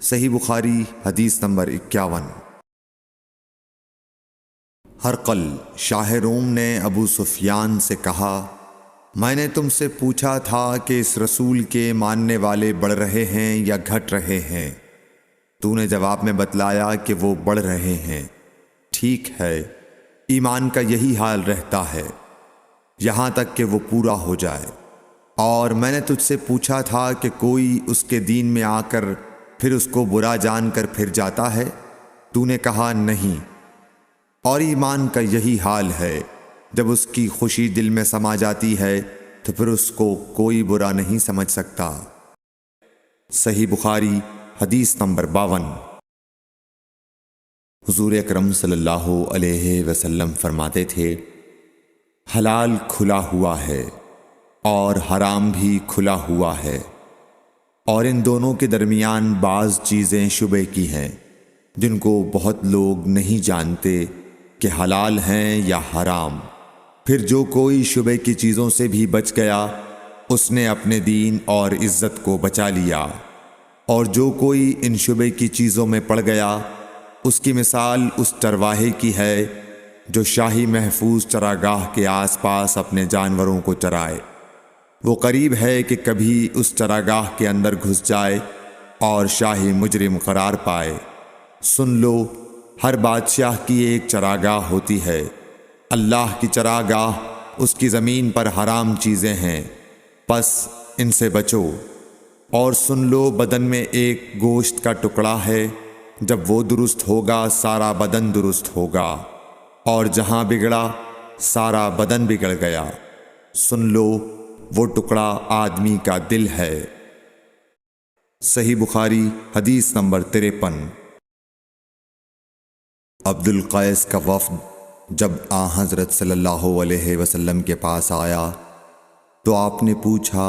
صحیح بخاری حدیث نمبر 51۔ ہرقل شاہ روم نے ابو سفیان سے کہا، میں نے تم سے پوچھا تھا کہ اس رسول کے ماننے والے بڑھ رہے ہیں یا گھٹ رہے ہیں؟ تو نے جواب میں بتلایا کہ وہ بڑھ رہے ہیں۔ ٹھیک ہے، ایمان کا یہی حال رہتا ہے یہاں تک کہ وہ پورا ہو جائے۔ اور میں نے تجھ سے پوچھا تھا کہ کوئی اس کے دین میں آ کر پھر اس کو برا جان کر پھر جاتا ہے؟ تو نے کہا نہیں۔ اور ایمان کا یہی حال ہے، جب اس کی خوشی دل میں سما جاتی ہے تو پھر اس کو کوئی برا نہیں سمجھ سکتا۔ صحیح بخاری حدیث نمبر 52۔ حضور اکرم صلی اللہ علیہ وسلم فرماتے تھے، حلال کھلا ہوا ہے اور حرام بھی کھلا ہوا ہے، اور ان دونوں کے درمیان بعض چیزیں شبے کی ہیں جن کو بہت لوگ نہیں جانتے کہ حلال ہیں یا حرام۔ پھر جو کوئی شبے کی چیزوں سے بھی بچ گیا اس نے اپنے دین اور عزت کو بچا لیا، اور جو کوئی ان شبے کی چیزوں میں پڑ گیا اس کی مثال اس چرواہے کی ہے جو شاہی محفوظ چراگاہ کے آس پاس اپنے جانوروں کو چرائے۔ وہ قریب ہے کہ کبھی اس چراگاہ کے اندر گھس جائے اور شاہی مجرم قرار پائے۔ سن لو، ہر بادشاہ کی ایک چراگاہ ہوتی ہے، اللہ کی چراگاہ اس کی زمین پر حرام چیزیں ہیں، پس ان سے بچو۔ اور سن لو، بدن میں ایک گوشت کا ٹکڑا ہے، جب وہ درست ہوگا سارا بدن درست ہوگا، اور جہاں بگڑا سارا بدن بگڑ گیا۔ سن لو، وہ ٹکڑا آدمی کا دل ہے۔ صحیح بخاری حدیث نمبر 53۔ عبد القیس کا وفد جب حضرت صلی اللہ علیہ وسلم کے پاس آیا تو آپ نے پوچھا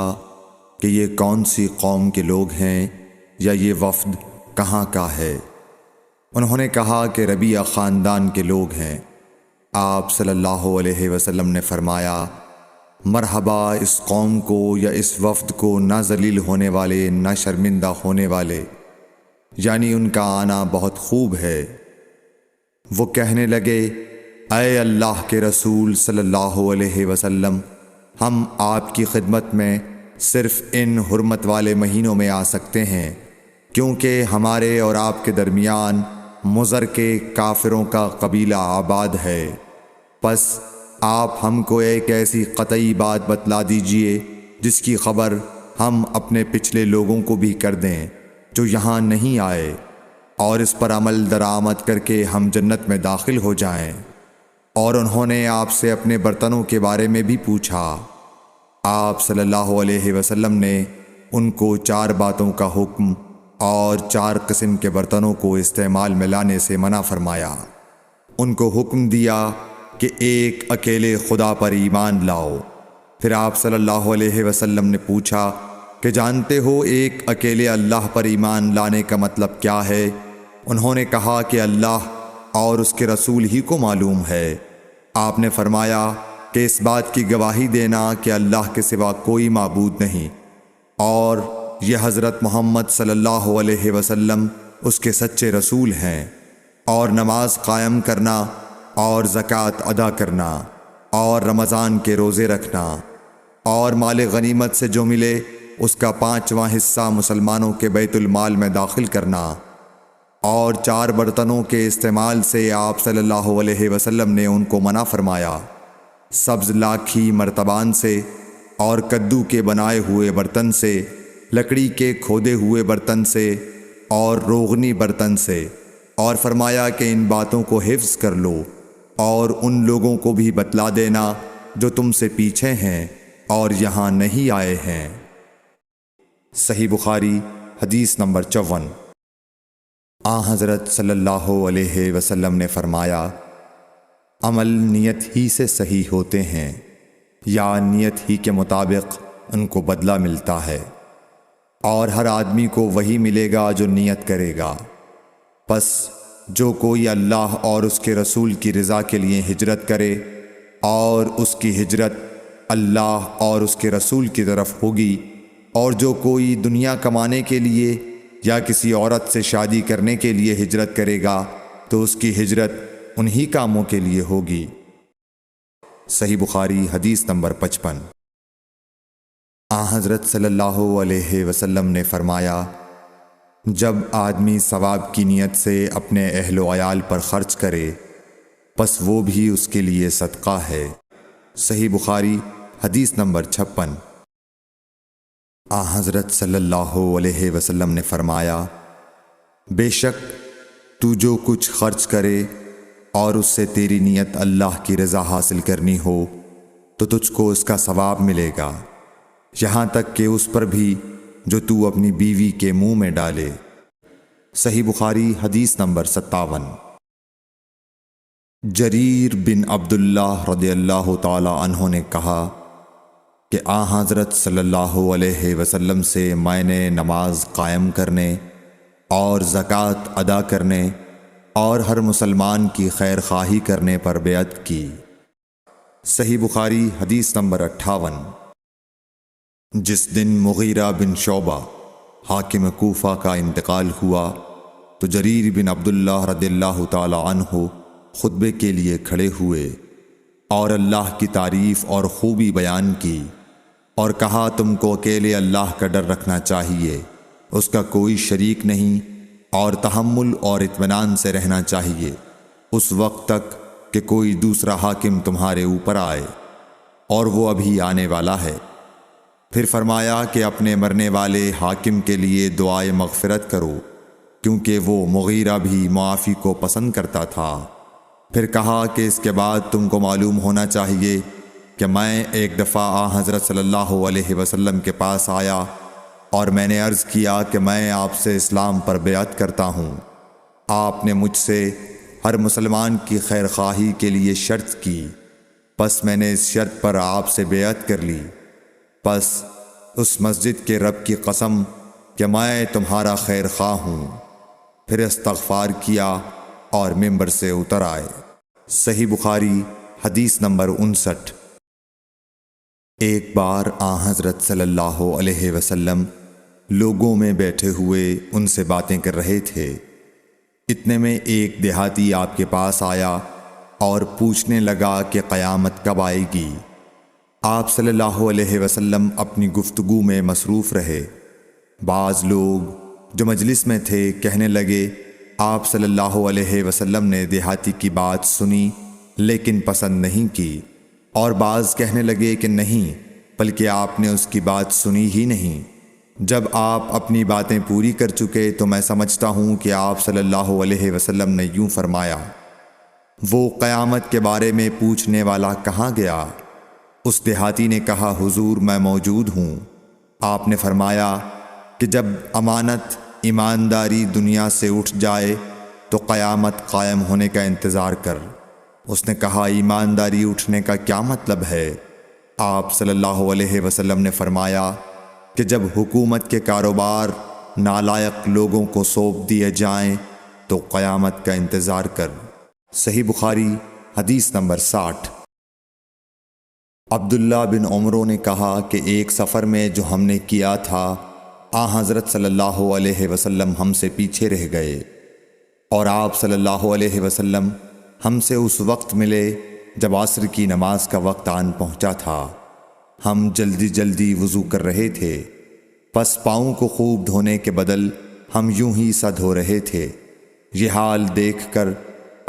کہ یہ کون سی قوم کے لوگ ہیں یا یہ وفد کہاں کا ہے؟ انہوں نے کہا کہ ربیعہ خاندان کے لوگ ہیں۔ آپ صلی اللہ علیہ وسلم نے فرمایا، مرحبا اس قوم کو یا اس وفد کو، نہ ذلیل ہونے والے نہ شرمندہ ہونے والے، یعنی ان کا آنا بہت خوب ہے۔ وہ کہنے لگے، اے اللہ کے رسول صلی اللہ علیہ وسلم، ہم آپ کی خدمت میں صرف ان حرمت والے مہینوں میں آ سکتے ہیں، کیونکہ ہمارے اور آپ کے درمیان مضر کے کافروں کا قبیلہ آباد ہے۔ پس آپ ہم کو ایک ایسی قطعی بات بتلا دیجئے جس کی خبر ہم اپنے پچھلے لوگوں کو بھی کر دیں جو یہاں نہیں آئے، اور اس پر عمل درآمد کر کے ہم جنت میں داخل ہو جائیں۔ اور انہوں نے آپ سے اپنے برتنوں کے بارے میں بھی پوچھا۔ آپ صلی اللہ علیہ وسلم نے ان کو 4 باتوں کا حکم اور 4 قسم کے برتنوں کو استعمال میں لانے سے منع فرمایا۔ ان کو حکم دیا کہ ایک اکیلے خدا پر ایمان لاؤ۔ پھر آپ صلی اللہ علیہ وسلم نے پوچھا کہ جانتے ہو ایک اکیلے اللہ پر ایمان لانے کا مطلب کیا ہے؟ انہوں نے کہا کہ اللہ اور اس کے رسول ہی کو معلوم ہے۔ آپ نے فرمایا کہ اس بات کی گواہی دینا کہ اللہ کے سوا کوئی معبود نہیں، اور یہ حضرت محمد صلی اللہ علیہ وسلم اس کے سچے رسول ہیں، اور نماز قائم کرنا اور زکوٰۃ ادا کرنا اور رمضان کے روزے رکھنا، اور مال غنیمت سے جو ملے اس کا 5واں حصہ مسلمانوں کے بیت المال میں داخل کرنا، اور 4 برتنوں کے استعمال سے آپ صلی اللہ علیہ وسلم نے ان کو منع فرمایا، سبز لاکھی مرتبان سے اور کدو کے بنائے ہوئے برتن سے، لکڑی کے کھودے ہوئے برتن سے اور روغنی برتن سے، اور فرمایا کہ ان باتوں کو حفظ کر لو اور ان لوگوں کو بھی بتلا دینا جو تم سے پیچھے ہیں اور یہاں نہیں آئے ہیں۔ صحیح بخاری حدیث نمبر 54۔ حضرت صلی اللہ علیہ وسلم نے فرمایا، عمل نیت ہی سے صحیح ہوتے ہیں یا نیت ہی کے مطابق ان کو بدلہ ملتا ہے، اور ہر آدمی کو وہی ملے گا جو نیت کرے گا۔ پس جو کوئی اللہ اور اس کے رسول کی رضا کے لیے ہجرت کرے اور اس کی ہجرت اللہ اور اس کے رسول کی طرف ہوگی، اور جو کوئی دنیا کمانے کے لیے یا کسی عورت سے شادی کرنے کے لیے ہجرت کرے گا تو اس کی ہجرت انہی کاموں کے لیے ہوگی۔ صحیح بخاری حدیث نمبر 55۔ حضرت صلی اللہ علیہ وسلم نے فرمایا، جب آدمی ثواب کی نیت سے اپنے اہل و عیال پر خرچ کرے پس وہ بھی اس کے لیے صدقہ ہے۔ صحیح بخاری حدیث نمبر 56۔ حضرت صلی اللہ علیہ وسلم نے فرمایا، بے شک تو جو کچھ خرچ کرے اور اس سے تیری نیت اللہ کی رضا حاصل کرنی ہو تو تجھ کو اس کا ثواب ملے گا، یہاں تک کہ اس پر بھی جو تو اپنی بیوی کے منہ میں ڈالے۔ صحیح بخاری حدیث نمبر 57۔ جریر بن عبداللہ رضی اللہ تعالی عنہ نے کہا کہ حضرت صلی اللہ علیہ وسلم سے میں نے نماز قائم کرنے اور زکوٰۃ ادا کرنے اور ہر مسلمان کی خیر خواہی کرنے پر بیعت کی۔ صحیح بخاری حدیث نمبر 58۔ جس دن مغیرہ بن شعبہ حاکم کوفہ کا انتقال ہوا تو جریر بن عبداللہ رضی اللہ تعالی عنہ خطبے کے لیے کھڑے ہوئے اور اللہ کی تعریف اور خوبی بیان کی اور کہا، تم کو اکیلے اللہ کا ڈر رکھنا چاہیے، اس کا کوئی شریک نہیں، اور تحمل اور اطمینان سے رہنا چاہیے اس وقت تک کہ کوئی دوسرا حاکم تمہارے اوپر آئے، اور وہ ابھی آنے والا ہے۔ پھر فرمایا کہ اپنے مرنے والے حاکم کے لیے دعائے مغفرت کرو، کیونکہ وہ مغیرہ بھی معافی کو پسند کرتا تھا۔ پھر کہا کہ اس کے بعد تم کو معلوم ہونا چاہیے کہ میں ایک دفعہ حضرت صلی اللہ علیہ وسلم کے پاس آیا اور میں نے عرض کیا کہ میں آپ سے اسلام پر بیعت کرتا ہوں۔ آپ نے مجھ سے ہر مسلمان کی خیر خواہی کے لیے شرط کی، پس میں نے اس شرط پر آپ سے بیعت کر لی۔ پس اس مسجد کے رب کی قسم کہ میں تمہارا خیر خواہ ہوں۔ پھر استغفار کیا اور ممبر سے اتر آئے۔ صحیح بخاری حدیث نمبر 59۔ ایک بار حضرت صلی اللہ علیہ وسلم لوگوں میں بیٹھے ہوئے ان سے باتیں کر رہے تھے، اتنے میں ایک دیہاتی آپ کے پاس آیا اور پوچھنے لگا کہ قیامت کب آئے گی؟ آپ صلی اللہ علیہ وسلم اپنی گفتگو میں مصروف رہے۔ بعض لوگ جو مجلس میں تھے کہنے لگے، آپ صلی اللہ علیہ وسلم نے دیہاتی کی بات سنی لیکن پسند نہیں کی، اور بعض کہنے لگے کہ نہیں، بلکہ آپ نے اس کی بات سنی ہی نہیں۔ جب آپ اپنی باتیں پوری کر چکے تو میں سمجھتا ہوں کہ آپ صلی اللہ علیہ وسلم نے یوں فرمایا، وہ قیامت کے بارے میں پوچھنے والا کہاں گیا؟ اس دیہاتی نے کہا، حضور میں موجود ہوں۔ آپ نے فرمایا کہ جب امانت ایمانداری دنیا سے اٹھ جائے تو قیامت قائم ہونے کا انتظار کر۔ اس نے کہا، ایمانداری اٹھنے کا کیا مطلب ہے؟ آپ صلی اللہ علیہ وسلم نے فرمایا کہ جب حکومت کے کاروبار نالائق لوگوں کو سونپ دیے جائیں تو قیامت کا انتظار کر۔ صحیح بخاری حدیث نمبر 60۔ عبداللہ بن عمرو نے کہا کہ ایک سفر میں جو ہم نے کیا تھا، حضرت صلی اللہ علیہ وسلم ہم سے پیچھے رہ گئے، اور آپ صلی اللہ علیہ وسلم ہم سے اس وقت ملے جب عصر کی نماز کا وقت آن پہنچا تھا۔ ہم جلدی جلدی وضو کر رہے تھے، پس پاؤں کو خوب دھونے کے بدل ہم یوں ہی سا دھو رہے تھے۔ یہ حال دیکھ کر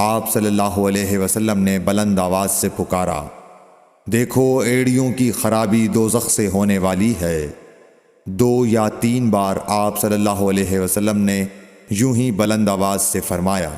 آپ صلی اللہ علیہ وسلم نے بلند آواز سے پکارا، دیکھو ایڑیوں کی خرابی دوزخ سے ہونے والی ہے۔ 2 یا 3 بار آپ صلی اللہ علیہ وسلم نے یوں ہی بلند آواز سے فرمایا۔